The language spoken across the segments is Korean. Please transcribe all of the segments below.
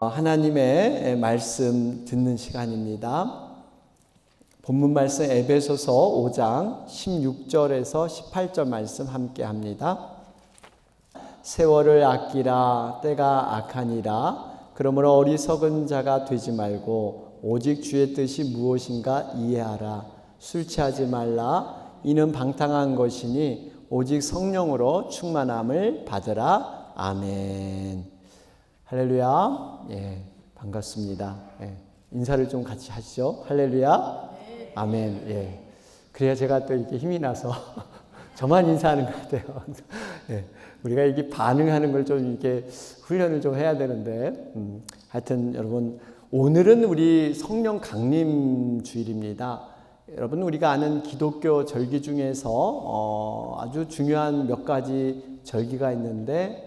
하나님의 말씀 듣는 시간입니다. 본문 말씀 에베소서 5장 16절에서 18절 말씀 함께 합니다. 세월을 아끼라 때가 악하니라. 그러므로 어리석은 자가 되지 말고 오직 주의 뜻이 무엇인가 이해하라. 술 취하지 말라. 이는 방탕한 것이니 오직 성령으로 충만함을 받으라. 아멘. 할렐루야. 반갑습니다. 인사를 좀 같이 하시죠. 할렐루야. 아멘. 그래야 제가 또 이렇게 힘이 나서 저만 인사하는 것 같아요. 우리가 이게 반응하는 걸 좀 이렇게 훈련을 좀 해야 되는데, 하여튼 여러분, 오늘은 우리 성령 강림 주일입니다. 여러분, 우리가 아는 기독교 절기 중에서 아주 중요한 몇 가지 절기가 있는데,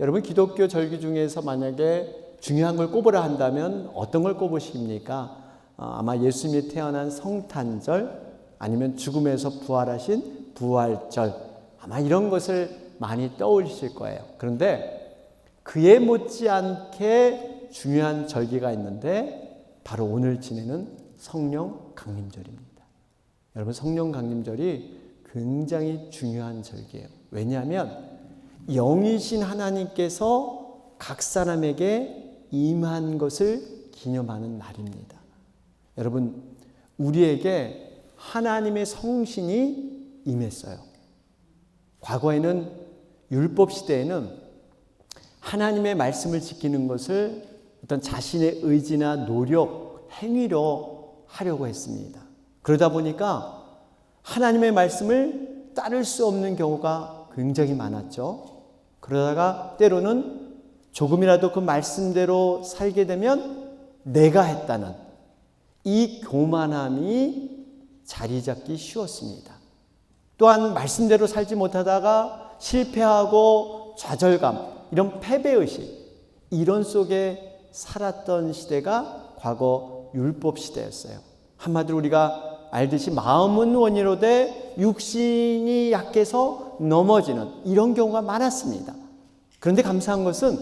여러분 기독교 절기 중에서 만약에 중요한 걸 꼽으라 한다면 어떤 걸 꼽으십니까? 아마 예수님이 태어난 성탄절, 아니면 죽음에서 부활하신 부활절, 아마 이런 것을 많이 떠올리실 거예요. 그런데 그에 못지않게 중요한 절기가 있는데 바로 오늘 지내는 성령 강림절입니다. 여러분, 성령 강림절이 굉장히 중요한 절기예요. 왜냐하면 영이신 하나님께서 각 사람에게 임한 것을 기념하는 날입니다. 여러분, 우리에게 하나님의 성신이 임했어요. 과거에는 율법 시대에는 하나님의 말씀을 지키는 것을 어떤 자신의 의지나 노력, 행위로 하려고 했습니다. 그러다 보니까 하나님의 말씀을 따를 수 없는 경우가 굉장히 많았죠. 그러다가 때로는 조금이라도 그 말씀대로 살게 되면 내가 했다는 이 교만함이 자리 잡기 쉬웠습니다. 또한 말씀대로 살지 못하다가 실패하고 좌절감, 이런 패배의식, 이런 속에 살았던 시대가 과거 율법 시대였어요. 한마디로 우리가 알듯이 마음은 원이로되 육신이 약해서 넘어지는 이런 경우가 많았습니다. 그런데 감사한 것은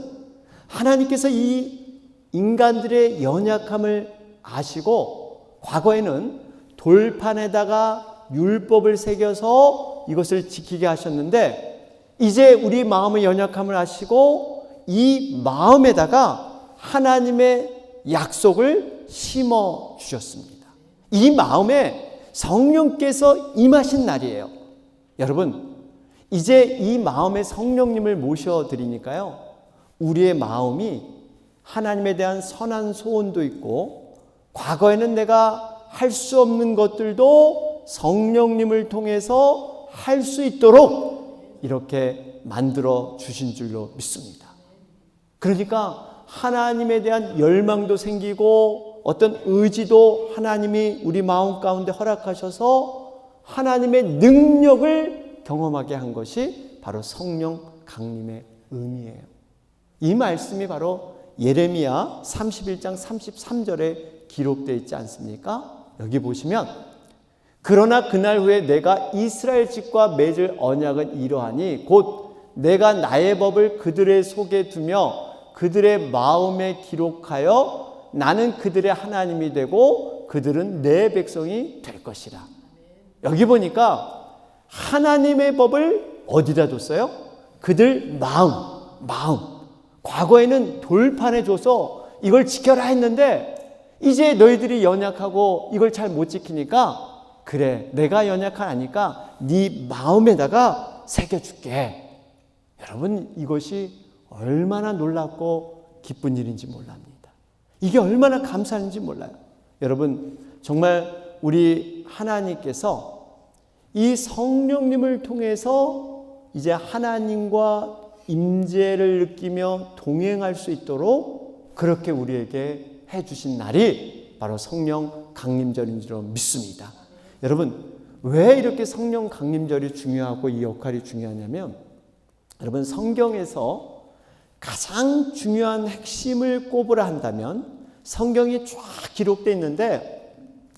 하나님께서 이 인간들의 연약함을 아시고 과거에는 돌판에다가 율법을 새겨서 이것을 지키게 하셨는데, 이제 우리 마음의 연약함을 아시고 이 마음에다가 하나님의 약속을 심어 주셨습니다. 이 마음에 성령께서 임하신 날이에요. 여러분, 이제 이 마음에 성령님을 모셔드리니까요, 우리의 마음이 하나님에 대한 선한 소원도 있고, 과거에는 내가 할 수 없는 것들도 성령님을 통해서 할 수 있도록 이렇게 만들어 주신 줄로 믿습니다. 그러니까 하나님에 대한 열망도 생기고 어떤 의지도 하나님이 우리 마음 가운데 허락하셔서 하나님의 능력을 경험하게 한 것이 바로 성령 강림의 의미예요. 이 말씀이 바로 예레미야 31장 33절에 기록되어 있지 않습니까? 여기 보시면, 그러나 그날 후에 내가 이스라엘 집과 맺을 언약은 이러하니 곧 내가 나의 법을 그들의 속에 두며 그들의 마음에 기록하여 나는 그들의 하나님이 되고 그들은 내 백성이 될 것이라. 여기 보니까 하나님의 법을 어디다 뒀어요? 그들 마음. 과거에는 돌판에 줘서 이걸 지켜라 했는데, 이제 너희들이 연약하고 이걸 잘 못 지키니까, 그래, 내가 연약하니까 네 마음에다가 새겨줄게. 여러분, 이것이 얼마나 놀랍고 기쁜 일인지 몰랍니다. 이게 얼마나 감사한지 몰라요. 여러분, 정말 우리 하나님께서 이 성령님을 통해서 이제 하나님과 임재를 느끼며 동행할 수 있도록 그렇게 우리에게 해주신 날이 바로 성령 강림절인 줄 믿습니다. 여러분, 왜 이렇게 성령 강림절이 중요하고 이 역할이 중요하냐면, 여러분, 성경에서 가장 중요한 핵심을 꼽으라 한다면 성경이 쫙 기록되어 있는데,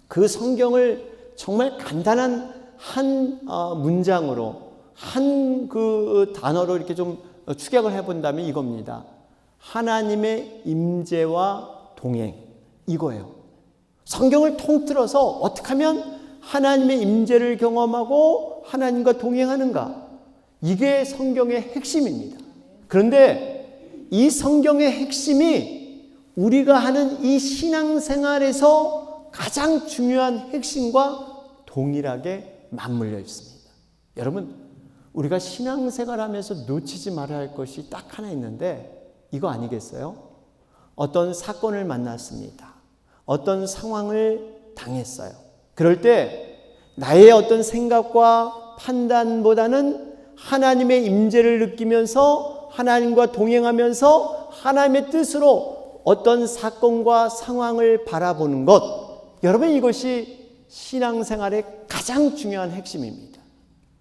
그 성경을 정말 간단한 한 문장으로, 한 그 단어로 이렇게 좀 축약을 해본다면 이겁니다. 하나님의 임재와 동행, 이거예요. 성경을 통틀어서 어떻게 하면 하나님의 임재를 경험하고 하나님과 동행하는가? 이게 성경의 핵심입니다. 그런데 이 성경의 핵심이 우리가 하는 이 신앙생활에서 가장 중요한 핵심과 동일하게 맞물려 있습니다. 여러분, 우리가 신앙생활하면서 놓치지 말아야 할 것이 딱 하나 있는데 이거 아니겠어요? 어떤 사건을 만났습니다. 어떤 상황을 당했어요. 그럴 때 나의 어떤 생각과 판단보다는 하나님의 임재를 느끼면서 하나님과 동행하면서 하나님의 뜻으로 어떤 사건과 상황을 바라보는 것, 여러분, 이것이 신앙생활의 가장 중요한 핵심입니다.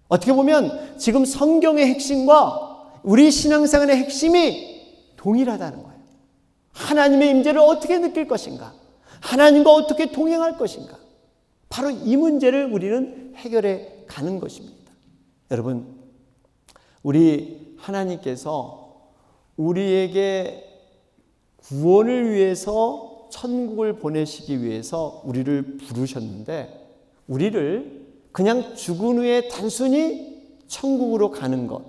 어떻게 보면 지금 성경의 핵심과 우리 신앙생활의 핵심이 동일하다는 거예요. 하나님의 임재를 어떻게 느낄 것인가? 하나님과 어떻게 동행할 것인가? 바로 이 문제를 우리는 해결해 가는 것입니다. 여러분, 우리 하나님께서 우리에게 구원을 위해서 천국을 보내시기 위해서 우리를 부르셨는데, 우리를 그냥 죽은 후에 단순히 천국으로 가는 것,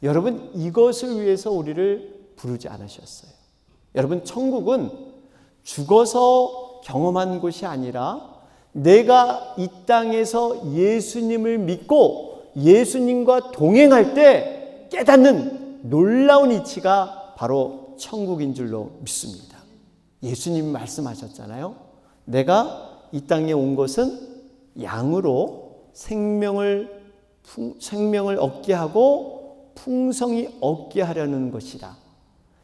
여러분, 이것을 위해서 우리를 부르지 않으셨어요. 여러분, 천국은 죽어서 경험한 곳이 아니라 내가 이 땅에서 예수님을 믿고 예수님과 동행할 때 깨닫는 놀라운 이치가 바로 천국인 줄로 믿습니다. 예수님이 말씀하셨잖아요. 내가 이 땅에 온 것은 양으로 생명을 얻게 하고 풍성히 얻게 하려는 것이다.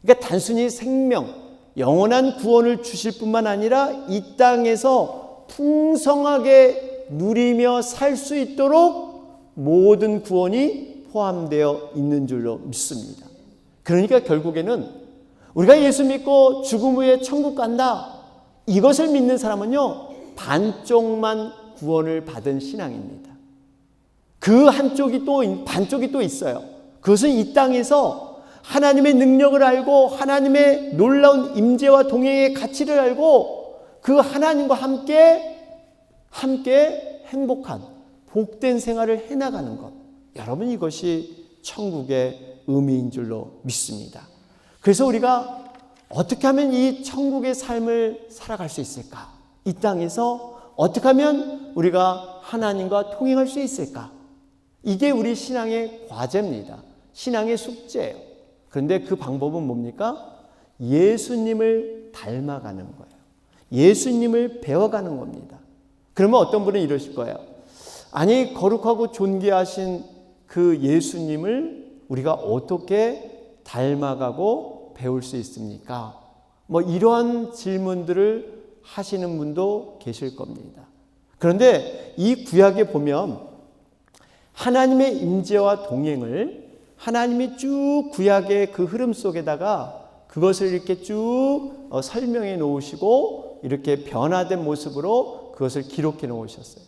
그러니까 단순히 생명, 영원한 구원을 주실 뿐만 아니라 이 땅에서 풍성하게 누리며 살 수 있도록 모든 구원이 포함되어 있는 줄로 믿습니다. 그러니까 결국에는 우리가 예수 믿고 죽음 후에 천국 간다, 이것을 믿는 사람은요, 반쪽만 구원을 받은 신앙입니다. 그 반쪽이 또 있어요. 그것은 이 땅에서 하나님의 능력을 알고 하나님의 놀라운 임재와 동행의 가치를 알고 그 하나님과 함께 행복한 복된 생활을 해나가는 것, 여러분, 이것이 천국의 의미인 줄로 믿습니다. 그래서 우리가 어떻게 하면 이 천국의 삶을 살아갈 수 있을까? 이 땅에서 어떻게 하면 우리가 하나님과 통행할 수 있을까? 이게 우리 신앙의 과제입니다. 신앙의 숙제예요. 그런데 그 방법은 뭡니까? 예수님을 닮아가는 거예요. 예수님을 배워가는 겁니다. 그러면 어떤 분은 이러실 거예요. 아니, 거룩하고 존귀하신 그 예수님을 우리가 어떻게 닮아가고 배울 수 있습니까? 이러한 질문들을 하시는 분도 계실 겁니다. 그런데 이 구약에 보면 하나님의 임재와 동행을 하나님이 쭉 구약의 그 흐름 속에다가 그것을 이렇게 쭉 설명해 놓으시고 이렇게 변화된 모습으로 그것을 기록해 놓으셨어요.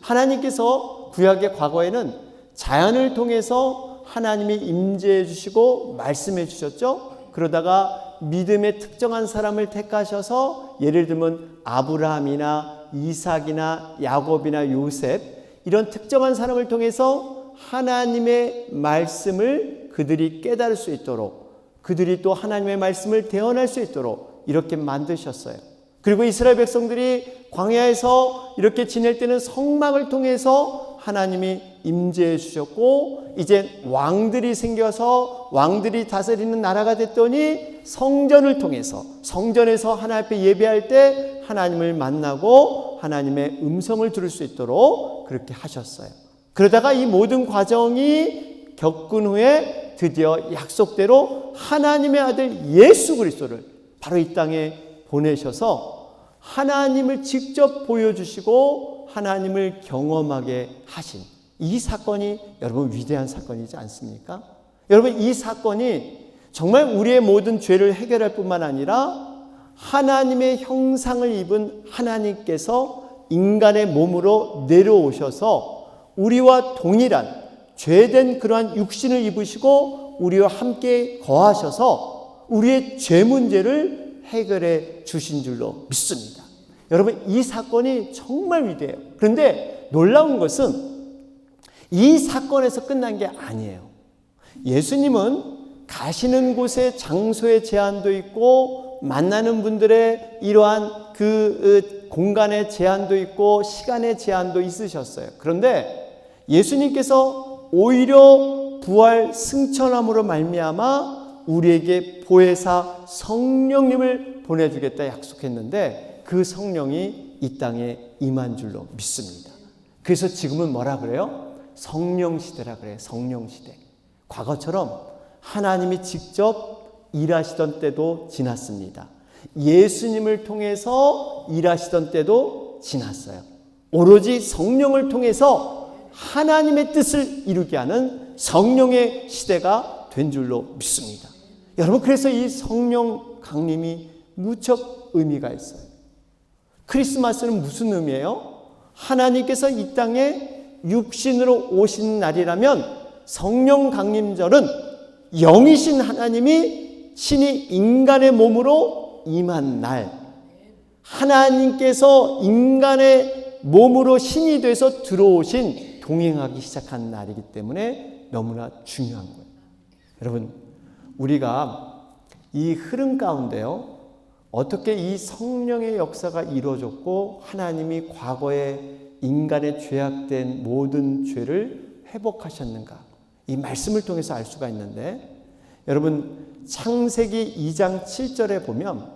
하나님께서 구약의 과거에는 자연을 통해서 하나님이 임재해 주시고 말씀해 주셨죠. 그러다가 믿음의 특정한 사람을 택하셔서 예를 들면 아브라함이나 이삭이나 야곱이나 요셉, 이런 특정한 사람을 통해서 하나님의 말씀을 그들이 깨달을 수 있도록, 그들이 또 하나님의 말씀을 대언할 수 있도록 이렇게 만드셨어요. 그리고 이스라엘 백성들이 광야에서 이렇게 지낼 때는 성막을 통해서 하나님이 임재해 주셨고, 이제 왕들이 생겨서 왕들이 다스리는 나라가 됐더니 성전을 통해서, 성전에서 하나님 앞에 예배할 때 하나님을 만나고 하나님의 음성을 들을 수 있도록 그렇게 하셨어요. 그러다가 이 모든 과정이 겪은 후에 드디어 약속대로 하나님의 아들 예수 그리스도를 바로 이 땅에 보내셔서 하나님을 직접 보여주시고 하나님을 경험하게 하신 이 사건이 여러분 위대한 사건이지 않습니까? 여러분, 이 사건이 정말 우리의 모든 죄를 해결할 뿐만 아니라 하나님의 형상을 입은 하나님께서 인간의 몸으로 내려오셔서 우리와 동일한 죄된 그러한 육신을 입으시고 우리와 함께 거하셔서 우리의 죄 문제를 해결해 주신 줄로 믿습니다. 여러분, 이 사건이 정말 위대해요. 그런데 놀라운 것은 이 사건에서 끝난 게 아니에요. 예수님은 가시는 곳에 장소의 제한도 있고 만나는 분들의 이러한 그 공간의 제한도 있고 시간의 제한도 있으셨어요. 그런데 예수님께서 오히려 부활 승천함으로 말미암아 우리에게 보혜사 성령님을 보내주겠다 약속했는데 그 성령이 이 땅에 임한 줄로 믿습니다. 그래서 지금은 뭐라 그래요? 성령 시대라 그래요. 성령 시대. 과거처럼 하나님이 직접 일하시던 때도 지났습니다. 예수님을 통해서 일하시던 때도 지났어요. 오로지 성령을 통해서 하나님의 뜻을 이루게 하는 성령의 시대가 된 줄로 믿습니다. 여러분, 그래서 이 성령 강림이 무척 의미가 있어요. 크리스마스는 무슨 의미예요? 하나님께서 이 땅에 육신으로 오신 날이라면 성령 강림절은 영이신 하나님이 신이 인간의 몸으로 임한 날, 하나님께서 인간의 몸으로 신이 돼서 들어오신 동행하기 시작한 날이기 때문에 너무나 중요한 거예요. 여러분, 우리가 이 흐름 가운데요, 어떻게 이 성령의 역사가 이루어졌고 하나님이 과거에 인간의 죄악된 모든 죄를 회복하셨는가, 이 말씀을 통해서 알 수가 있는데, 여러분 창세기 2장 7절에 보면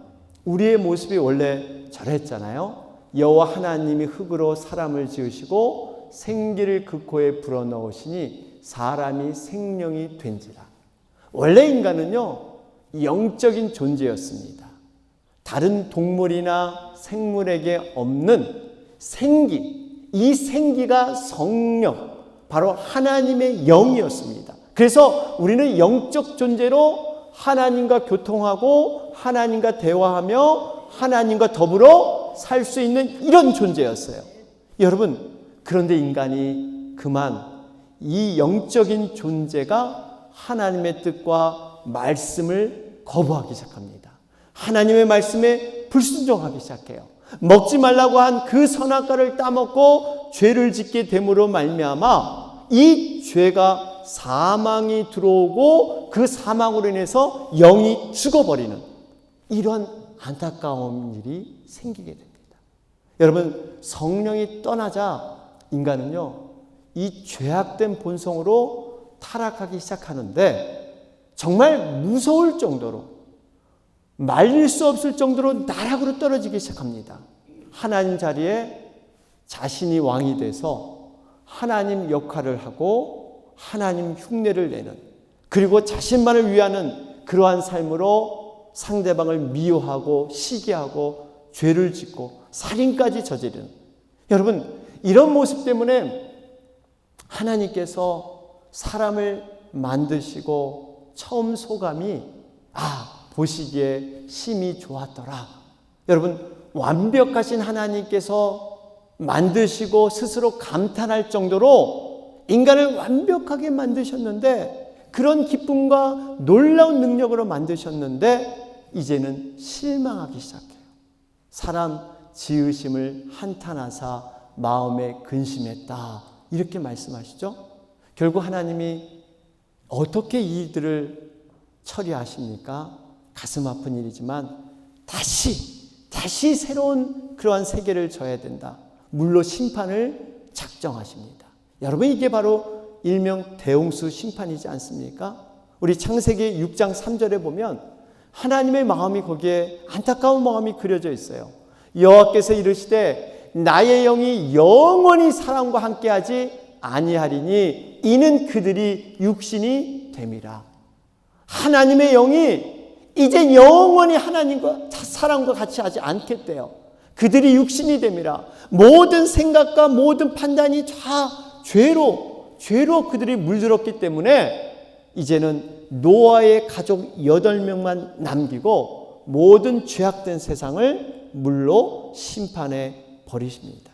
우리의 모습이 원래 저랬잖아요. 여호와 하나님이 흙으로 사람을 지으시고 생기를 그 코에 불어넣으시니 사람이 생명이 된지라. 원래 인간은요, 영적인 존재였습니다. 다른 동물이나 생물에게 없는 생기, 이 생기가 성령, 바로 하나님의 영이었습니다. 그래서 우리는 영적 존재로 하나님과 교통하고 하나님과 대화하며 하나님과 더불어 살 수 있는 이런 존재였어요. 여러분, 그런데 인간이 그만 이 영적인 존재가 하나님의 뜻과 말씀을 거부하기 시작합니다. 하나님의 말씀에 불순종하기 시작해요. 먹지 말라고 한 그 선악과를 따먹고 죄를 짓게 됨으로 말미암아 이 죄가 사망이 들어오고 그 사망으로 인해서 영이 죽어버리는 이런 안타까운 일이 생기게 됩니다. 여러분, 성령이 떠나자 인간은요, 이 죄악된 본성으로 타락하기 시작하는데 정말 무서울 정도로, 말릴 수 없을 정도로 나락으로 떨어지기 시작합니다. 하나님 자리에 자신이 왕이 돼서 하나님 역할을 하고 하나님 흉내를 내는, 그리고 자신만을 위하는 그러한 삶으로 상대방을 미워하고 시기하고 죄를 짓고 살인까지 저지르는, 여러분 이런 모습 때문에 하나님께서 사람을 만드시고 처음 소감이 보시기에 심히 좋았더라. 여러분, 완벽하신 하나님께서 만드시고 스스로 감탄할 정도로 인간을 완벽하게 만드셨는데, 그런 기쁨과 놀라운 능력으로 만드셨는데 이제는 실망하기 시작해요. 사람 지으심을 한탄하사 마음에 근심했다, 이렇게 말씀하시죠. 결국 하나님이 어떻게 이 일들을 처리하십니까? 가슴 아픈 일이지만 다시 새로운 그러한 세계를 져야 된다. 물로 심판을 작정하십니다. 여러분, 이게 바로 일명 대홍수 심판이지 않습니까? 우리 창세기 6장 3절에 보면 하나님의 마음이, 거기에 안타까운 마음이 그려져 있어요. 여호와께서 이르시되 나의 영이 영원히 사람과 함께하지 아니하리니 이는 그들이 육신이 됨이라. 하나님의 영이 이제 영원히 하나님과 사람과 같이 하지 않겠대요. 그들이 육신이 됨이라. 모든 생각과 모든 판단이 다 죄로 그들이 물들었기 때문에 이제는 노아의 가족 8명만 남기고 모든 죄악된 세상을 물로 심판해 버리십니다.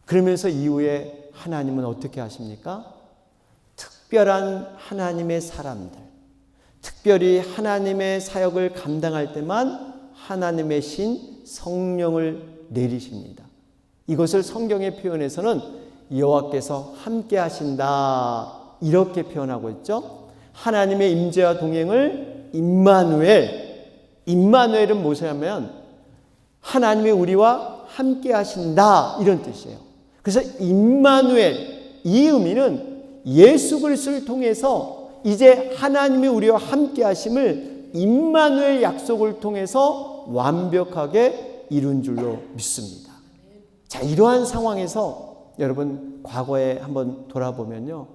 그러면서 이후에 하나님은 어떻게 하십니까? 특별한 하나님의 사람들, 특별히 하나님의 사역을 감당할 때만 하나님의 신 성령을 내리십니다. 이것을 성경의 표현에서는 여호와께서 함께 하신다 이렇게 표현하고 있죠. 하나님의 임재와 동행을 임마누엘은 무엇이냐면 하나님이 우리와 함께 하신다 이런 뜻이에요. 그래서 임마누엘 이 의미는 예수 그리스도를 통해서 이제 하나님이 우리와 함께 하심을 임마누엘 약속을 통해서 완벽하게 이룬 줄로 믿습니다. 자, 이러한 상황에서 여러분 과거에 한번 돌아보면요.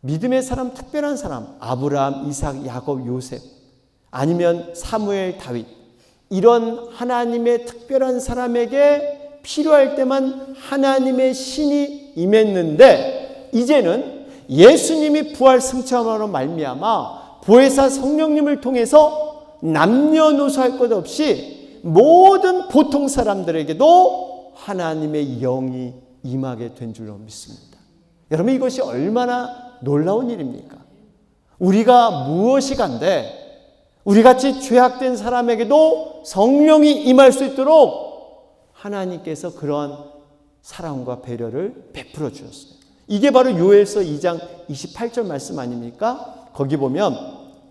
믿음의 사람, 특별한 사람, 아브라함, 이삭, 야곱, 요셉 아니면 사무엘, 다윗 이런 하나님의 특별한 사람에게 필요할 때만 하나님의 신이 임했는데 이제는 예수님이 부활 승천함으로 말미암아 보혜사 성령님을 통해서 남녀노소 할 것 없이 모든 보통 사람들에게도 하나님의 영이 임하게 된 줄로 믿습니다. 여러분 이것이 얼마나 놀라운 일입니까? 우리가 무엇이 간데 우리같이 죄악된 사람에게도 성령이 임할 수 있도록 하나님께서 그러한 사랑과 배려를 베풀어 주셨어요. 이게 바로 요엘서 2장 28절 말씀 아닙니까? 거기 보면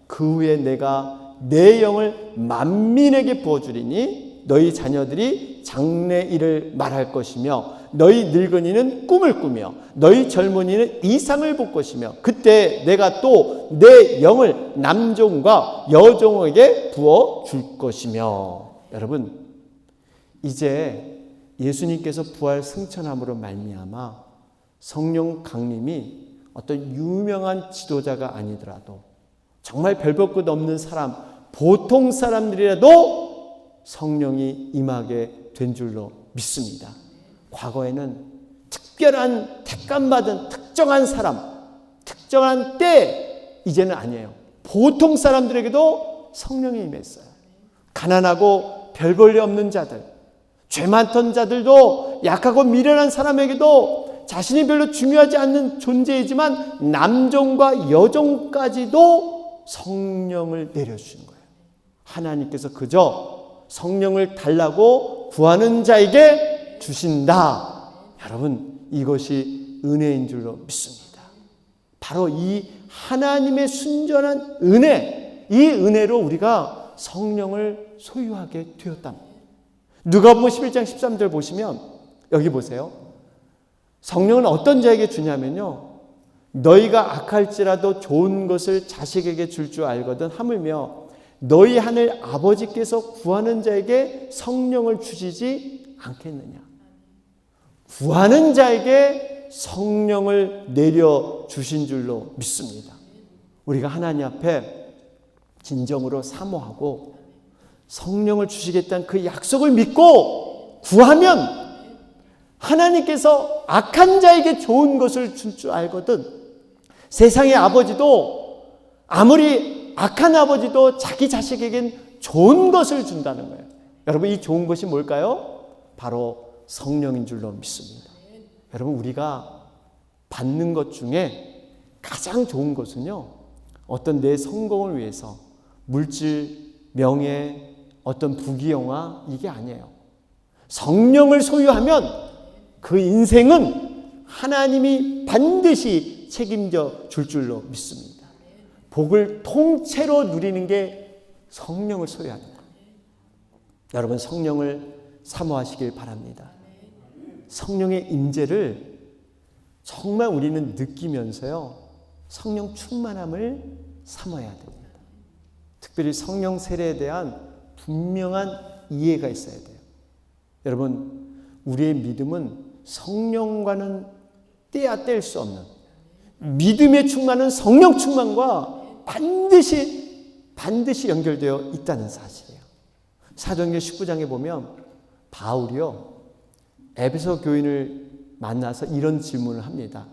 그 후에 내가 내 영을 만민에게 부어주리니 너희 자녀들이 장래일을 말할 것이며 너희 늙은이는 꿈을 꾸며 너희 젊은이는 이상을 볼 것이며 그때 내가 또 내 영을 남종과 여종에게 부어줄 것이며. 여러분 이제 예수님께서 부활 승천함으로 말미암아 성령 강림이 어떤 유명한 지도자가 아니더라도 정말 별 볼 것 없는 사람, 보통 사람들이라도 성령이 임하게 된 줄로 믿습니다. 과거에는 특별한 택감받은 특정한 사람, 특정한 때 이제는 아니에요. 보통 사람들에게도 성령이 임했어요. 가난하고 별 볼 일 없는 자들, 죄 많던 자들도 약하고 미련한 사람에게도 자신이 별로 중요하지 않는 존재이지만 남종과 여종까지도 성령을 내려주신 거예요. 하나님께서 그저 성령을 달라고 구하는 자에게 주신다. 여러분 이것이 은혜인 줄로 믿습니다. 바로 이 하나님의 순전한 은혜, 이 은혜로 우리가 성령을 소유하게 되었답니다. 누가복음 11장 13절 보시면 여기 보세요. 성령은 어떤 자에게 주냐면요, 너희가 악할지라도 좋은 것을 자식에게 줄 줄 알거든 하물며 너희 하늘 아버지께서 구하는 자에게 성령을 주시지 않겠느냐. 구하는 자에게 성령을 내려주신 줄로 믿습니다. 우리가 하나님 앞에 진정으로 사모하고 성령을 주시겠다는 그 약속을 믿고 구하면 하나님께서 악한 자에게 좋은 것을 줄 줄 알거든. 세상의 아버지도 아무리 악한 아버지도 자기 자식에겐 좋은 것을 준다는 거예요. 여러분 이 좋은 것이 뭘까요? 바로 성령인 줄로 믿습니다. 여러분 우리가 받는 것 중에 가장 좋은 것은요, 어떤 내 성공을 위해서 물질, 명예, 어떤 부귀영화 이게 아니에요. 성령을 소유하면 그 인생은 하나님이 반드시 책임져 줄 줄로 믿습니다. 복을 통째로 누리는 게 성령을 소유하는 거예요. 여러분 성령을 사모하시길 바랍니다. 성령의 임재를 정말 우리는 느끼면서요, 성령 충만함을 사모해야 됩니다. 특별히 성령 세례에 대한 분명한 이해가 있어야 돼요. 여러분 우리의 믿음은 성령과는 떼야 뗄 수 없는, 믿음의 충만은 성령 충만과 반드시 연결되어 있다는 사실이에요. 사도행전 19장에 보면 바울이요 에베소 교인을 만나서 이런 질문을 합니다.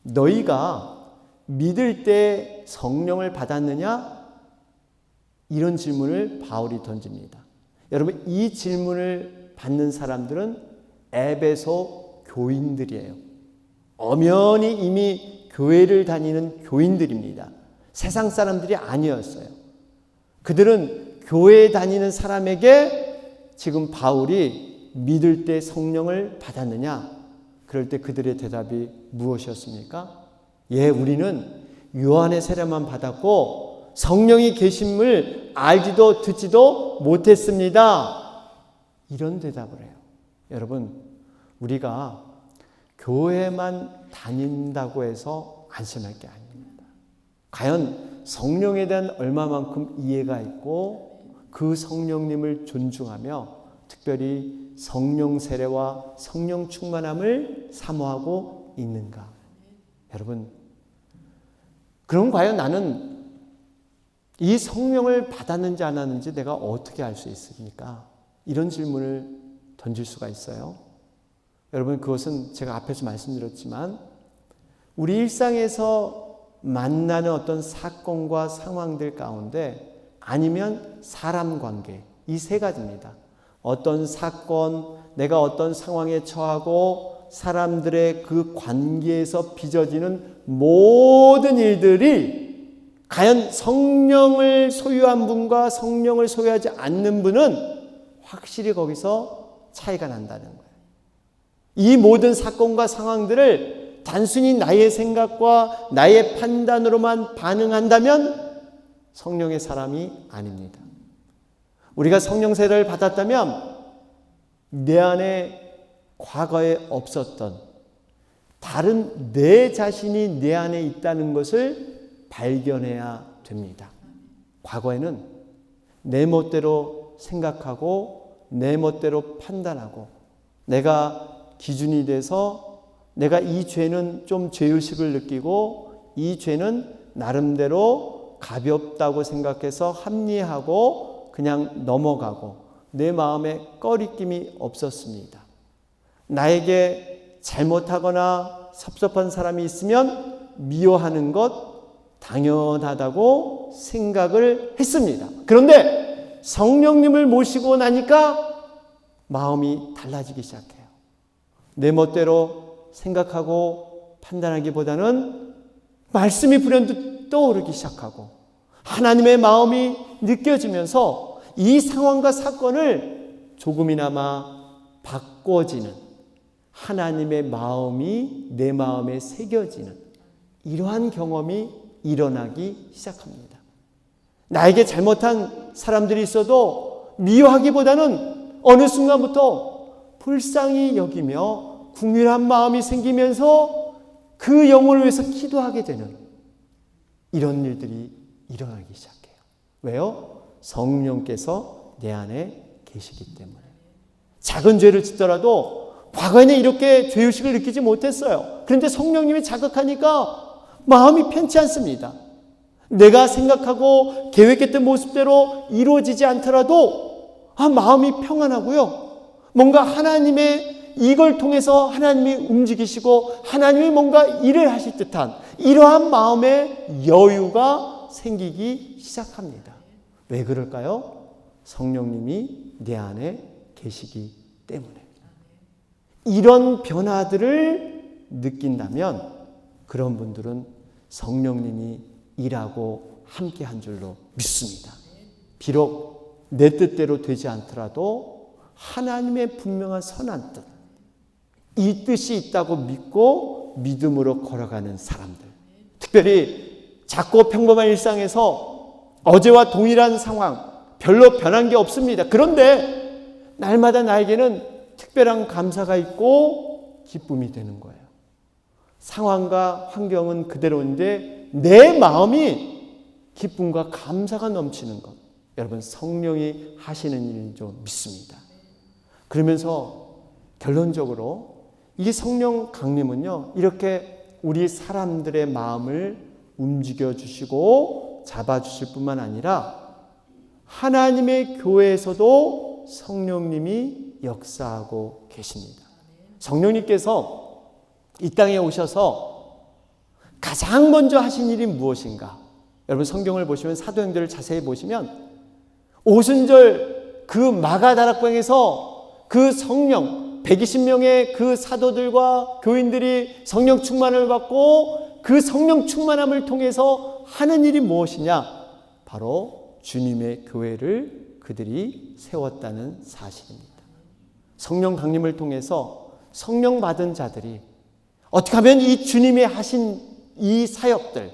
너희가 믿을 때 성령을 받았느냐? 이런 질문을 바울이 던집니다. 여러분 이 질문을 받는 사람들은 에베소 교인들이에요. 엄연히 이미 교회를 다니는 교인들입니다. 세상 사람들이 아니었어요. 그들은 교회에 다니는 사람에게 지금 바울이 믿을 때 성령을 받았느냐? 그럴 때 그들의 대답이 무엇이었습니까? 예, 우리는 요한의 세례만 받았고 성령이 계심을 알지도 듣지도 못했습니다. 이런 대답을 해요. 여러분, 우리가 교회만 다닌다고 해서 안심할 게 아닙니다. 과연 성령에 대한 얼마만큼 이해가 있고 그 성령님을 존중하며 특별히 성령 세례와 성령 충만함을 사모하고 있는가? 여러분, 그럼 과연 나는 이 성령을 받았는지 안 받았는지 내가 어떻게 알 수 있습니까? 이런 질문을 던질 수가 있어요. 여러분, 그것은 제가 앞에서 말씀드렸지만 우리 일상에서 만나는 어떤 사건과 상황들 가운데 아니면 사람 관계, 이 세 가지입니다. 어떤 사건, 내가 어떤 상황에 처하고 사람들의 그 관계에서 빚어지는 모든 일들이 과연 성령을 소유한 분과 성령을 소유하지 않는 분은 확실히 거기서 차이가 난다는 거예요. 이 모든 사건과 상황들을 단순히 나의 생각과 나의 판단으로만 반응한다면 성령의 사람이 아닙니다. 우리가 성령 세례를 받았다면 내 안에 과거에 없었던 다른 내 자신이 내 안에 있다는 것을 발견해야 됩니다. 과거에는 내 멋대로 생각하고 내 멋대로 판단하고 내가 기준이 돼서 내가 이 죄는 좀 죄의식을 느끼고 이 죄는 나름대로 가볍다고 생각해서 합리하고 그냥 넘어가고 내 마음에 꺼리낌이 없었습니다. 나에게 잘못하거나 섭섭한 사람이 있으면 미워하는 것 당연하다고 생각을 했습니다. 그런데 성령님을 모시고 나니까 마음이 달라지기 시작해요. 내 멋대로 생각하고 판단하기보다는 말씀이 불현듯 떠오르기 시작하고 하나님의 마음이 느껴지면서 이 상황과 사건을 조금이나마 바꿔지는 하나님의 마음이 내 마음에 새겨지는 이러한 경험이 일어나기 시작합니다. 나에게 잘못한 사람들이 있어도 미워하기보다는 어느 순간부터 불쌍히 여기며 궁휼한 마음이 생기면서 그 영혼을 위해서 기도하게 되는 이런 일들이 일어나기 시작해요. 왜요? 성령께서 내 안에 계시기 때문에. 작은 죄를 짓더라도 과거에는 이렇게 죄의식을 느끼지 못했어요. 그런데 성령님이 자극하니까 마음이 편치 않습니다. 내가 생각하고 계획했던 모습대로 이루어지지 않더라도 마음이 평안하고요. 뭔가 하나님의 이걸 통해서 하나님이 움직이시고 하나님이 뭔가 일을 하실 듯한 이러한 마음의 여유가 생기기 시작합니다. 왜 그럴까요? 성령님이 내 안에 계시기 때문에. 이런 변화들을 느낀다면 그런 분들은 성령님이 일하고 함께 한 줄로 믿습니다. 비록 내 뜻대로 되지 않더라도 하나님의 분명한 선한 뜻, 이 뜻이 있다고 믿고 믿음으로 걸어가는 사람들. 특별히 작고 평범한 일상에서 어제와 동일한 상황, 별로 변한 게 없습니다. 그런데 날마다 나에게는 특별한 감사가 있고 기쁨이 되는 거예요. 상황과 환경은 그대로인데 내 마음이 기쁨과 감사가 넘치는 것. 여러분, 성령이 하시는 일인 줄 믿습니다. 그러면서 결론적으로 이 성령 강림은요, 이렇게 우리 사람들의 마음을 움직여 주시고 잡아 주실 뿐만 아니라 하나님의 교회에서도 성령님이 역사하고 계십니다. 성령님께서 이 땅에 오셔서 가장 먼저 하신 일이 무엇인가? 여러분, 성경을 보시면 사도행전을 자세히 보시면 오순절 그 마가다락방에서 그 성령 120명의 그 사도들과 교인들이 성령 충만을 받고 그 성령 충만함을 통해서 하는 일이 무엇이냐? 바로 주님의 교회를 그들이 세웠다는 사실입니다. 성령 강림을 통해서 성령 받은 자들이 어떻게 하면 이 주님이 하신 이 사역들,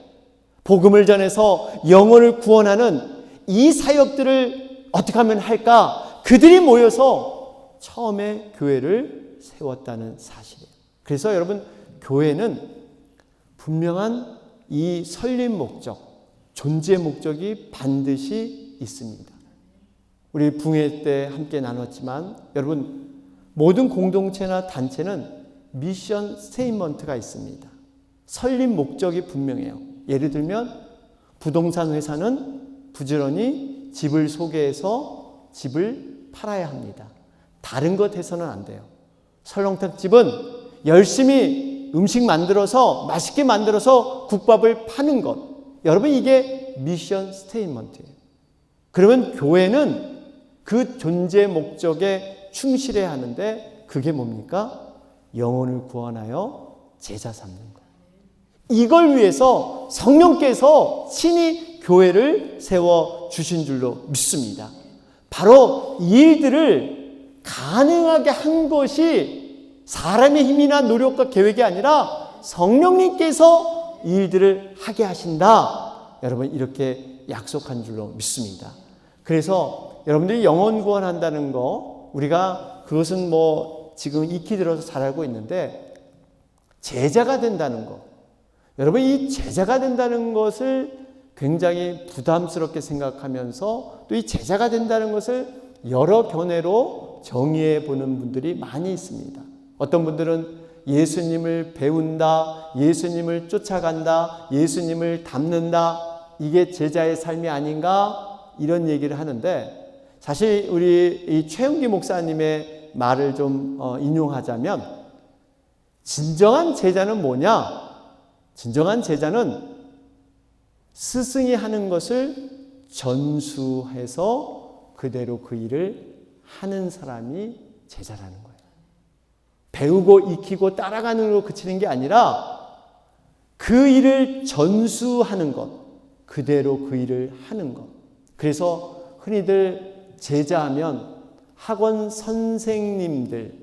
복음을 전해서 영혼을 구원하는 이 사역들을 어떻게 하면 할까? 그들이 모여서 처음에 교회를 세웠다는 사실이에요. 그래서 여러분, 교회는 분명한 이 설립 목적, 존재 목적이 반드시 있습니다. 우리 붕회 때 함께 나눴지만 여러분, 모든 공동체나 단체는 미션 스테이트먼트가 있습니다. 설립 목적이 분명해요. 예를 들면 부동산 회사는 부지런히 집을 소개해서 집을 팔아야 합니다. 다른 것 해서는 안 돼요. 설렁탕 집은 열심히 음식 만들어서 맛있게 만들어서 국밥을 파는 것. 여러분, 이게 미션 스테이트먼트예요. 그러면 교회는 그 존재 목적에 충실해야 하는데 그게 뭡니까? 영혼을 구원하여 제자 삼는 것. 이걸 위해서 성령께서 친히 교회를 세워주신 줄로 믿습니다. 바로 이 일들을 가능하게 한 것이 사람의 힘이나 노력과 계획이 아니라 성령님께서 이 일들을 하게 하신다. 여러분, 이렇게 약속한 줄로 믿습니다. 그래서 여러분들이 영혼 구원한다는 거, 우리가 그것은 지금 익히 들어서 잘 알고 있는데, 제자가 된다는 것, 여러분, 이 제자가 된다는 것을 굉장히 부담스럽게 생각하면서 또 이 제자가 된다는 것을 여러 견해로 정의해 보는 분들이 많이 있습니다. 어떤 분들은 예수님을 배운다, 예수님을 쫓아간다, 예수님을 닮는다, 이게 제자의 삶이 아닌가, 이런 얘기를 하는데, 사실 우리 이 최영기 목사님의 말을 좀 인용하자면, 진정한 제자는 뭐냐? 진정한 제자는 스승이 하는 것을 전수해서 그대로 그 일을 하는 사람이 제자라는 거예요. 배우고 익히고 따라가는 걸로 그치는 게 아니라 그 일을 전수하는 것, 그대로 그 일을 하는 것. 그래서 흔히들 제자하면 학원 선생님들,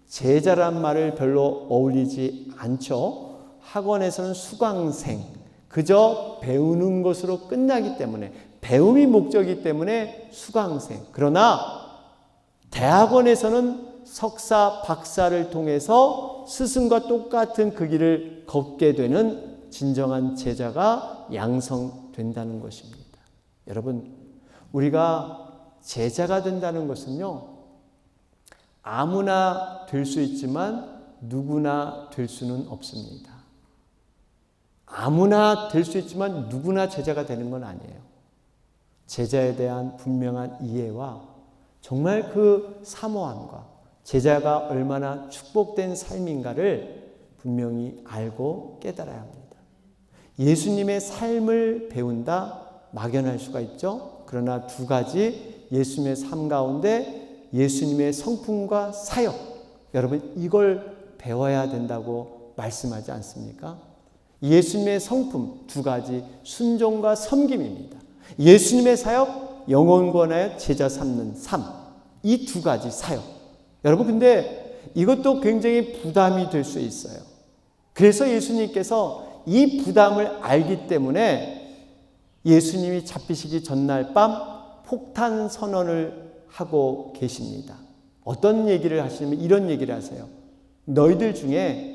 제자란 말을 별로 어울리지 않죠. 학원에서는 수강생, 그저 배우는 것으로 끝나기 때문에, 배움이 목적이기 때문에 수강생. 그러나 대학원에서는 석사, 박사를 통해서 스승과 똑같은 그 길을 걷게 되는 진정한 제자가 양성된다는 것입니다. 여러분, 우리가 제자가 된다는 것은요, 아무나 될 수 있지만 누구나 될 수는 없습니다. 아무나 될 수 있지만 누구나 제자가 되는 건 아니에요. 제자에 대한 분명한 이해와 정말 그 사모함과 제자가 얼마나 축복된 삶인가를 분명히 알고 깨달아야 합니다. 예수님의 삶을 배운다, 막연할 수가 있죠. 그러나 두 가지 예수님의 삶 가운데 예수님의 성품과 사역, 여러분 이걸 배워야 된다고 말씀하지 않습니까? 예수님의 성품 두 가지, 순종과 섬김입니다. 예수님의 사역, 영혼 구원하여 제자 삼는 삶, 이 두 가지 사역. 여러분, 근데 이것도 굉장히 부담이 될 수 있어요. 그래서 예수님께서 이 부담을 알기 때문에 예수님이 잡히시기 전날 밤 폭탄 선언을 하고 계십니다. 어떤 얘기를 하시냐면 이런 얘기를 하세요. 너희들 중에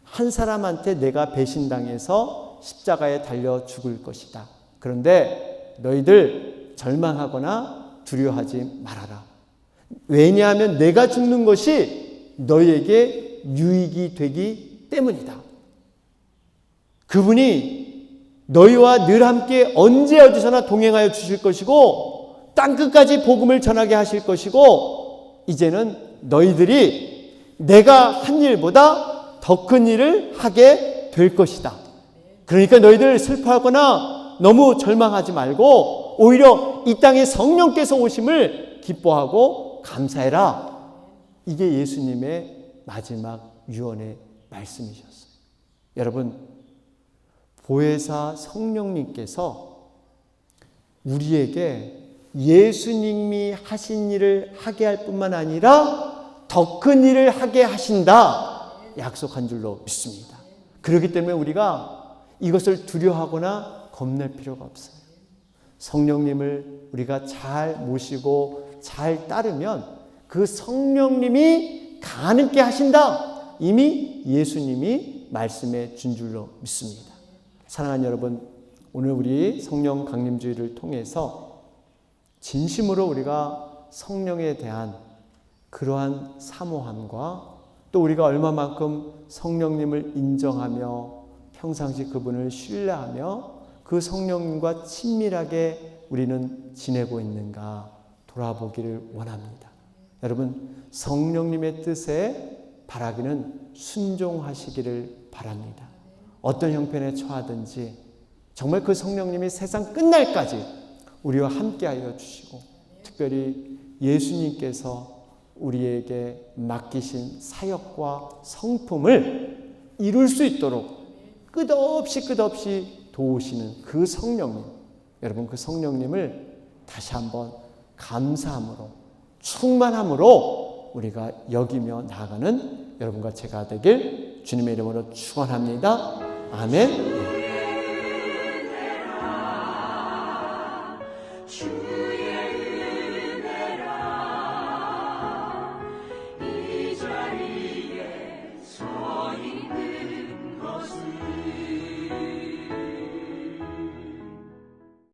한 사람한테 내가 배신당해서 십자가에 달려 죽을 것이다. 그런데 너희들 절망하거나 두려워하지 말아라. 왜냐하면 내가 죽는 것이 너희에게 유익이 되기 때문이다. 그분이 너희와 늘 함께 언제 어디서나 동행하여 주실 것이고 땅끝까지 복음을 전하게 하실 것이고 이제는 너희들이 내가 한 일보다 더 큰 일을 하게 될 것이다. 그러니까 너희들 슬퍼하거나 너무 절망하지 말고 오히려 이 땅에 성령께서 오심을 기뻐하고 감사해라. 이게 예수님의 마지막 유언의 말씀이셨어요. 여러분, 보혜사 성령님께서 우리에게 예수님이 하신 일을 하게 할 뿐만 아니라 더 큰 일을 하게 하신다 약속한 줄로 믿습니다. 그렇기 때문에 우리가 이것을 두려워하거나 겁낼 필요가 없어요. 성령님을 우리가 잘 모시고 잘 따르면 그 성령님이 가능케 하신다. 이미 예수님이 말씀해 준 줄로 믿습니다. 사랑하는 여러분, 오늘 우리 성령 강림주의를 통해서 진심으로 우리가 성령에 대한 그러한 사모함과 또 우리가 얼마만큼 성령님을 인정하며 평상시 그분을 신뢰하며 그 성령님과 친밀하게 우리는 지내고 있는가 돌아보기를 원합니다. 여러분, 성령님의 뜻에 바라기는 순종하시기를 바랍니다. 어떤 형편에 처하든지 정말 그 성령님이 세상 끝날까지 우리와 함께하여 주시고 특별히 예수님께서 우리에게 맡기신 사역과 성품을 이룰 수 있도록 끝없이 도우시는 그 성령님, 여러분 그 성령님을 다시 한번 감사함으로 충만함으로 우리가 여기며 나아가는 여러분과 제가 되길 주님의 이름으로 축원합니다. 아멘.